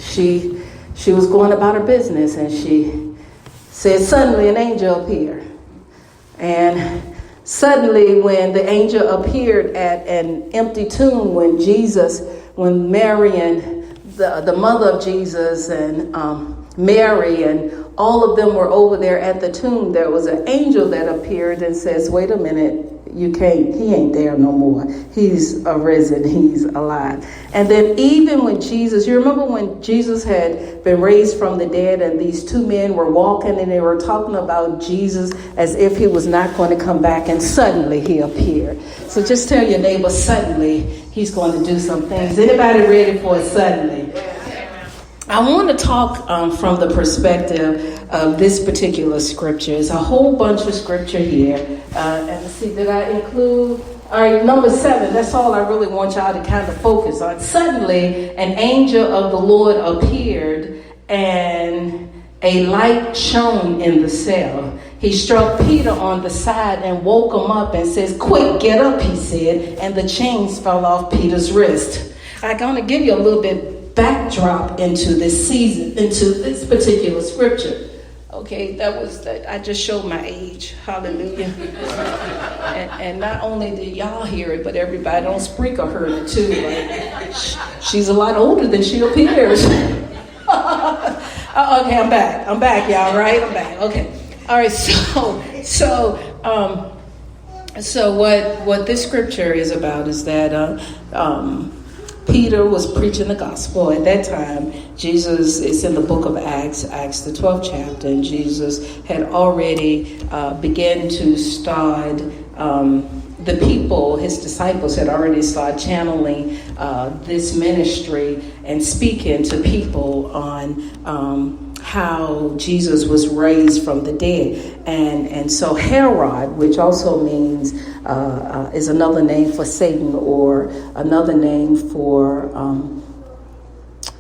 she was going about her business, and she said suddenly an angel appeared. And suddenly when the angel appeared at an empty tomb, when Mary and the mother of Jesus and Mary and all of them were over there at the tomb, there was an angel that appeared and says, wait a minute, he ain't there no more. He's arisen, he's alive. And then even when Jesus, you remember when Jesus had been raised from the dead and these two men were walking and they were talking about Jesus as if he was not going to come back, and suddenly he appeared. So just tell your neighbor, suddenly he's going to do some things. Anybody ready for it suddenly? I want to talk from the perspective of this particular scripture. There's a whole bunch of scripture here. And see, did I include? All right, number 7. That's all I really want y'all to kind of focus on. Suddenly, an angel of the Lord appeared, and a light shone in the cell. He struck Peter on the side and woke him up and says, quick, get up, he said. And the chains fell off Peter's wrist. I'm going to give you a little bit backdrop into this season, into this particular scripture. Okay, I just showed my age. Hallelujah. and not only did y'all hear it, but everybody on Spreaker heard it too. Right? She's a lot older than she appears. Okay, I'm back, y'all, right? I'm back. Okay. All right, so what this scripture is about is that Peter was preaching the gospel. At that time, Jesus is in the book of Acts the 12th chapter, and Jesus had already began to start, the people, his disciples had already started channeling this ministry and speaking to people on how Jesus was raised from the dead. And so Herod, which also means is another name for Satan, or another name for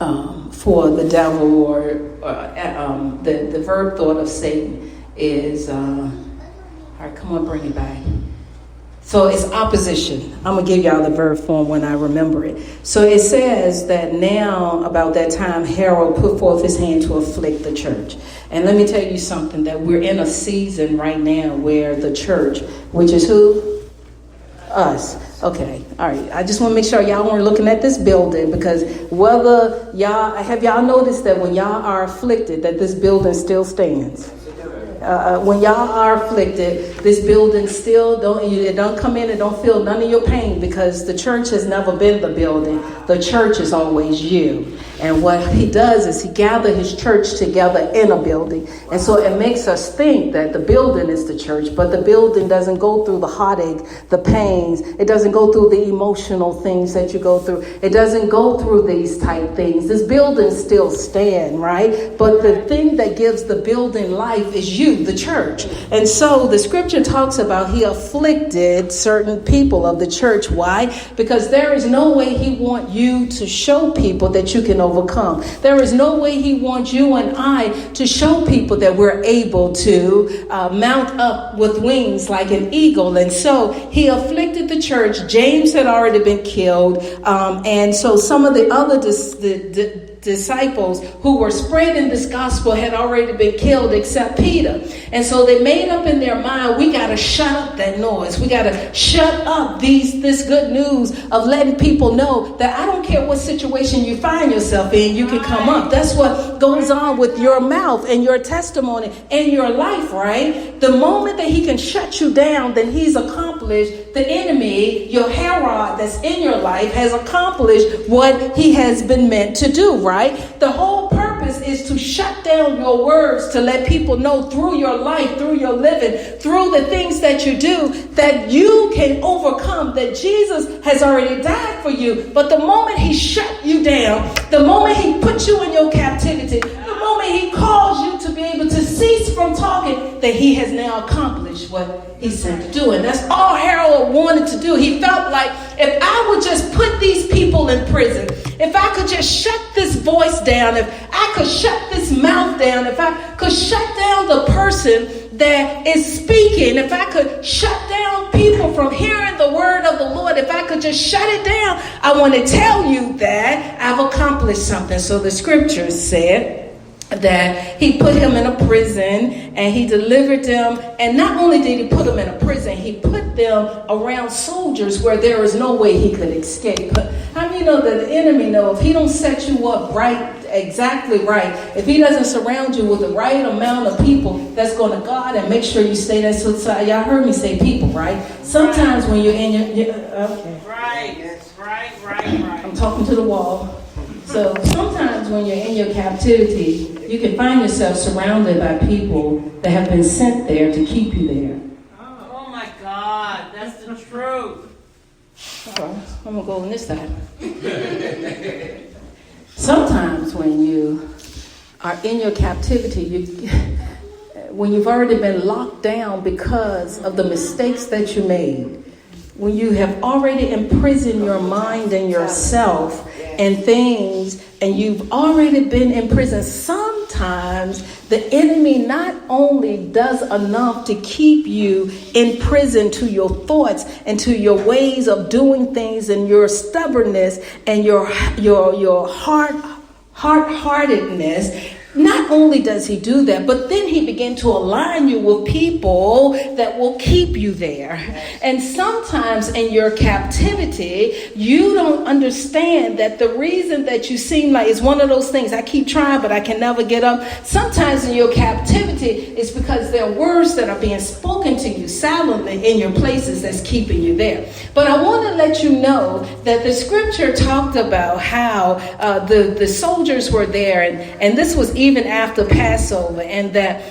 the devil, or the verb thought of Satan is all right, come on, bring it back. So it's opposition. I'm going to give y'all the verb form when I remember it. So it says that now, about that time, Herod put forth his hand to afflict the church. And let me tell you something, that we're in a season right now where the church, which is who? Us. Okay. All right. I just want to make sure y'all weren't looking at this building, because whether y'all noticed that when y'all are afflicted, that this building still stands. When y'all are afflicted, this building still don't come in and don't feel none of your pain, because the church has never been the building. The church is always you. And what he does is he gathers his church together in a building. And so it makes us think that the building is the church, but the building doesn't go through the heartache, the pains. It doesn't go through the emotional things that you go through. It doesn't go through these type things. This building still stands, right? But the thing that gives the building life is you, the church. And so the scripture talks about he afflicted certain people of the church. Why? Because there is no way he wants you to show people that you can overcome. There is no way he wants you and I to show people that we're able to mount up with wings like an eagle. And so he afflicted the church. James had already been killed. And so some of the other disciples who were spreading this gospel had already been killed, except Peter. And so they made up in their mind, we got to shut up that noise. We got to shut up this good news of letting people know that I don't care what situation you find yourself in, you can come up. That's what goes on with your mouth and your testimony and your life, right? The moment that he can shut you down, then he's accomplished. The enemy, your Herod that's in your life, has accomplished what he has been meant to do, right? The whole purpose is to shut down your words, to let people know through your life, through your living, through the things that you do, that you can overcome, that Jesus has already died for you. But the moment he shut you down, the moment he put you in your captivity, the moment he calls you to be able to cease from talking, that he has now accomplished what he sent to do. And that's all Harold wanted to do. He felt like, if I would just put these people in prison, if I could just shut this voice down, if I could shut this mouth down, if I could shut down the person that is speaking, if I could shut down people from hearing the word of the Lord, if I could just shut it down, I want to tell you that I've accomplished accomplish something. So the scriptures said that he put him in a prison and he delivered them. And not only did he put them in a prison, he put them around soldiers where there was no way he could escape. How many know that the enemy know if he don't set you up exactly right, if he doesn't surround you with the right amount of people that's going to guard and make sure you stay there. So y'all heard me say people, right? Sometimes when you're in your okay. Right. I'm talking to the wall. So sometimes when you're in your captivity, you can find yourself surrounded by people that have been sent there to keep you there. Oh my God, that's the truth. Okay, I'm going to go on this side. Sometimes when you are in your captivity, when you've already been locked down because of the mistakes that you made, when you have already imprisoned your mind and yourself and things, and you've already been in prison, sometimes the enemy not only does enough to keep you in prison to your thoughts and to your ways of doing things and your stubbornness and your hard-heartedness. Not only does he do that, but then he began to align you with people that will keep you there. And sometimes in your captivity, you don't understand that the reason that you seem like it's one of those things, I keep trying, but I can never get up. Sometimes in your captivity, it's because there are words that are being spoken to you silently in your places that's keeping you there. But I want to let you know that the scripture talked about how the soldiers were there, and this was even after Passover, and that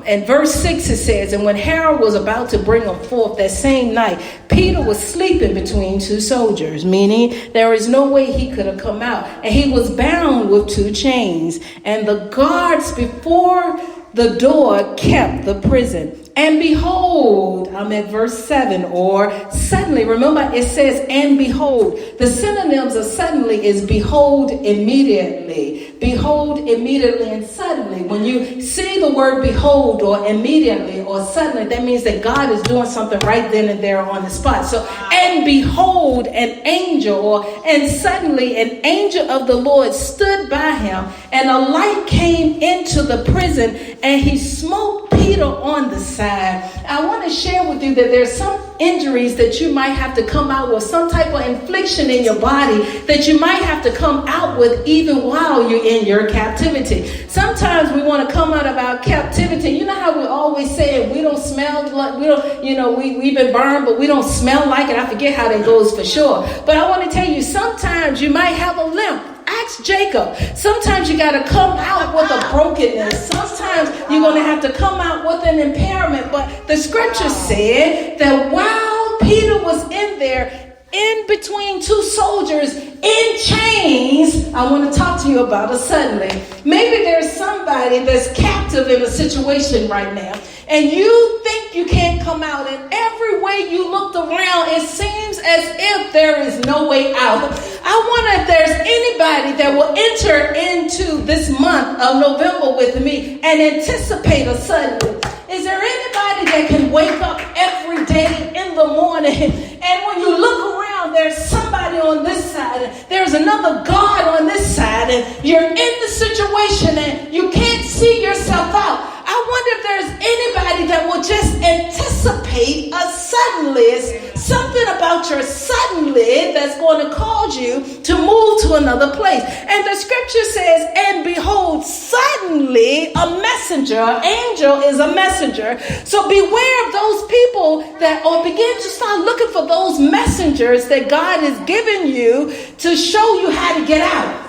in verse 6 it says, and when Herod was about to bring him forth that same night, Peter was sleeping between two soldiers, meaning there is no way he could have come out, and he was bound with two chains, and the guards before the door kept the prison. And behold, I'm at verse 7, or suddenly. Remember, it says, and behold. The synonyms of suddenly is behold immediately. Behold immediately and suddenly. When you see the word behold or immediately or suddenly, that means that God is doing something right then and there on the spot. So, and behold, an angel, and suddenly an angel of the Lord stood by him, and a light came into the prison, and he smote Peter on the side. I want to share with you that there's some injuries that you might have to come out with, some type of infliction in your body that you might have to come out with even while you're in your captivity. Sometimes we want to come out of our captivity. You know how we always say we don't smell like, we've been burned, but we don't smell like it. I forget how that goes for sure. But I want to tell you, sometimes you might have a limp. Ask Jacob. Sometimes you got to come out with a brokenness. Sometimes you're going to have to come out with an impairment. But the scripture said that while Peter was in there, in between two soldiers in chains, I want to talk to you about it suddenly. Maybe there's somebody that's captive in a situation right now, and you think you can't come out, and every way you looked around, it seems as if there is no way out. I wonder if there's anybody that will enter into this month of November with me and anticipate a suddenly. Is there anybody that can wake up every day in the morning, and when you look around, there's somebody on this side, and there's another God on this side, and you're in the situation and you can't see yourself out? I wonder if there's anybody that will just anticipate a suddenly. Something about your suddenly that's going to cause you to move to another place. And the scripture says, and behold, suddenly a messenger, angel is a messenger. So beware of those people that, or begin to start looking for those messengers that God has given you to show you how to get out.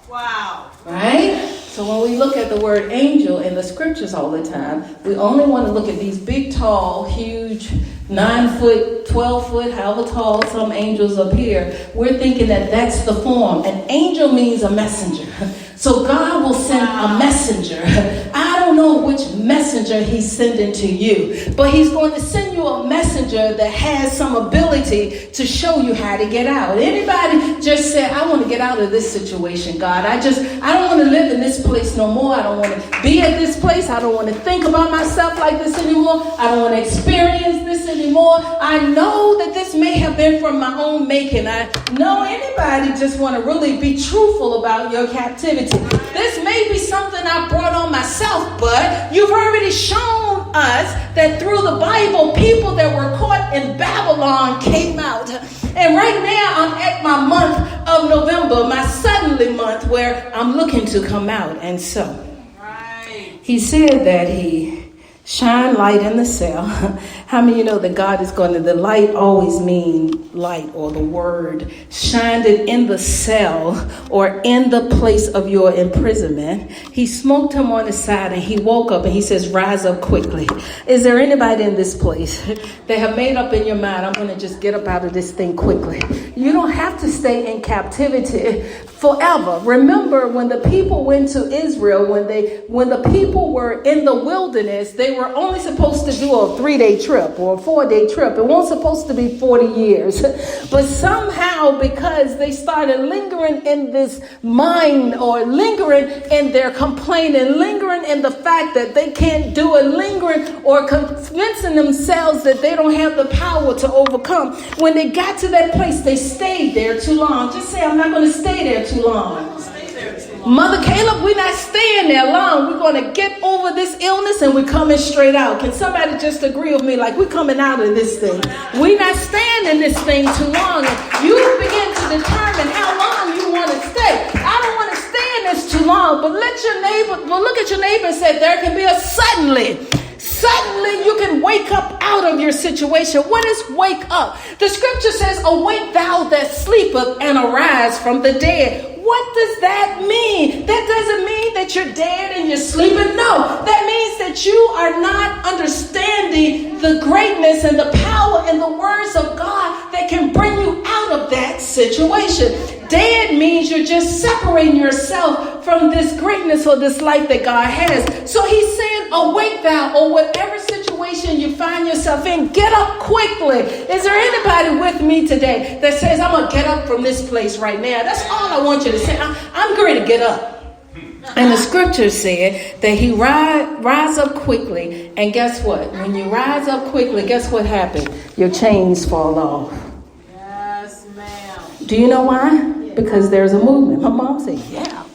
Wow. Right? So when we look at the word angel in the scriptures all the time, we only want to look at these big, tall, huge, 9 foot, 12 foot, however tall some angels appear. We're thinking that that's the form. An angel means a messenger. So God will send a messenger. I don't know which messenger he's sending to you, but he's going to send you a messenger that has some ability to show you how to get out. Anybody just say, say, I want to get out of this situation, God. I don't want to live in this place no more. I don't want to be at this place. I don't want to think about myself like this anymore. I don't want to experience this anymore. I know that this may have been from my own making. I know anybody just want to really be truthful about your captivity. This may be something I brought on myself, but you've already shown us that through the Bible, people that were caught in Babylon came out. And right now, I'm at my month of November, my suddenly month, where I'm looking to come out. And so, he said that he shine light in the cell. How many of you know that God is going to, the light always means light, or the word shined it in the cell or in the place of your imprisonment. He smoked him on the side and he woke up and he says, rise up quickly. Is there anybody in this place that have made up in your mind, I'm going to just get up out of this thing quickly? You don't have to stay in captivity forever. Remember when the people went to Israel, when the people were in the wilderness, they were only supposed to do a 3-day trip or a 4-day trip. It wasn't supposed to be 40 years. But somehow, because they started lingering in this mind, or lingering in their complaining, lingering in the fact that they can't do it, lingering or convincing themselves that they don't have the power to overcome, when they got to that place, they stayed there too long. Just say, I'm not going to stay there too long. Mother Caleb, we're not staying there long. We're going to get over this illness and we're coming straight out. Can somebody just agree with me? Like, we're coming out of this thing. We're not staying in this thing too long. And you begin to determine how long you want to stay. I don't want to stay in this too long, but look at your neighbor and say, there can be a suddenly. Suddenly you can wake up out of your situation. What is wake up? The scripture says, awake thou that sleepeth and arise from the dead. What does that mean? That doesn't mean that you're dead and you're sleeping. No, that means that you are not understanding the greatness and the power and the words of God that can bring you out of that situation. Dead means you're just separating yourself from this greatness or this life that God has. So he's saying, awake thou, or whatever situation you find yourself in, get up quickly. Is there anybody with me today that says, I'm going to get up from this place right now? That's all I want you to say. I'm going to get up. And the scripture said that he rise up quickly. And guess what? When you rise up quickly, guess what happened? Your chains fall off. Yes, ma'am. Do you know why? Because there's a movement. My mom said, yeah,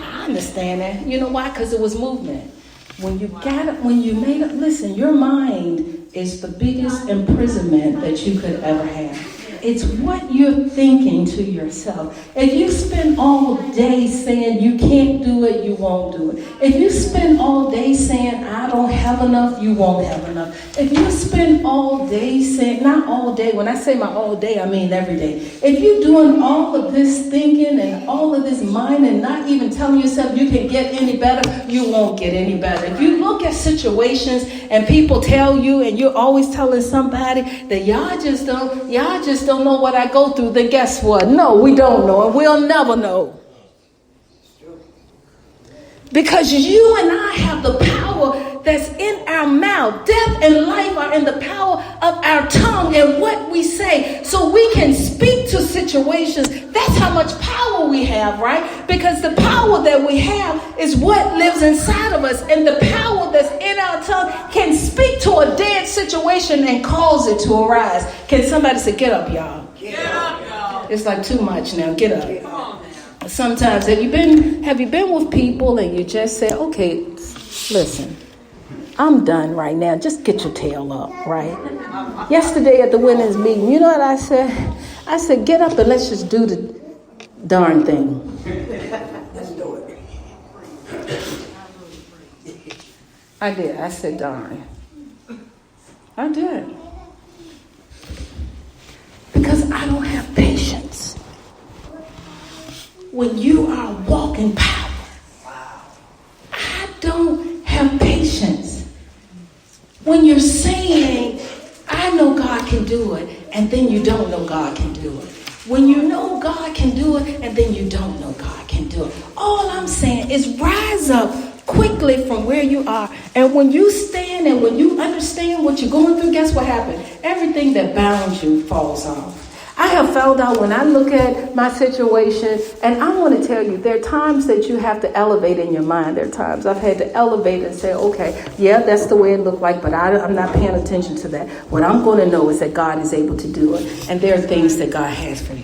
I understand that. You know why? Because it was movement. When you made up, listen, your mind is the biggest imprisonment that you could ever have. It's what you're thinking to yourself. If you spend all day saying you can't do it, you won't do it. If you spend all day saying I don't have enough, you won't have enough. If you spend all day saying, not all day, when I say my all day, I mean every day. If you're doing all of this thinking and all of this mind and not even telling yourself you can get any better, you won't get any better. If you look at situations and people tell you, and you're always telling somebody that y'all just don't know what I go through, then guess what? No, we don't know, and we'll never know. Because you and I have the power that's in our mouth. Death and life are in the power of our tongue and what we say. So we can speak to situations. That's how much power we have, right? Because the power that we have is what lives inside of us. And the power that's in our tongue can speak to a dead situation and cause it to arise. Can somebody say, get up, y'all? Get up, y'all. It's like too much now. Get up. Come on now. Sometimes, have you been with people and you just say, okay, listen, I'm done right now. Just get your tail up, right? Yesterday at the women's meeting, you know what I said? I said, get up and let's just do the darn thing. Let's do it. I did. I said, darn. I did. Because I don't have patience. When you are walking power, I don't have patience. When you're saying, I know God can do it, and then you don't know God can do it. When you know God can do it, and then you don't know God can do it. All I'm saying is rise up quickly from where you are. And when you stand and when you understand what you're going through, guess what happened? Everything that bound you falls off. I have found out when I look at my situation, and I want to tell you, there are times that you have to elevate in your mind. There are times I've had to elevate and say, okay, yeah, that's the way it looked like, but I'm not paying attention to that. What I'm going to know is that God is able to do it, and there are things that God has for you.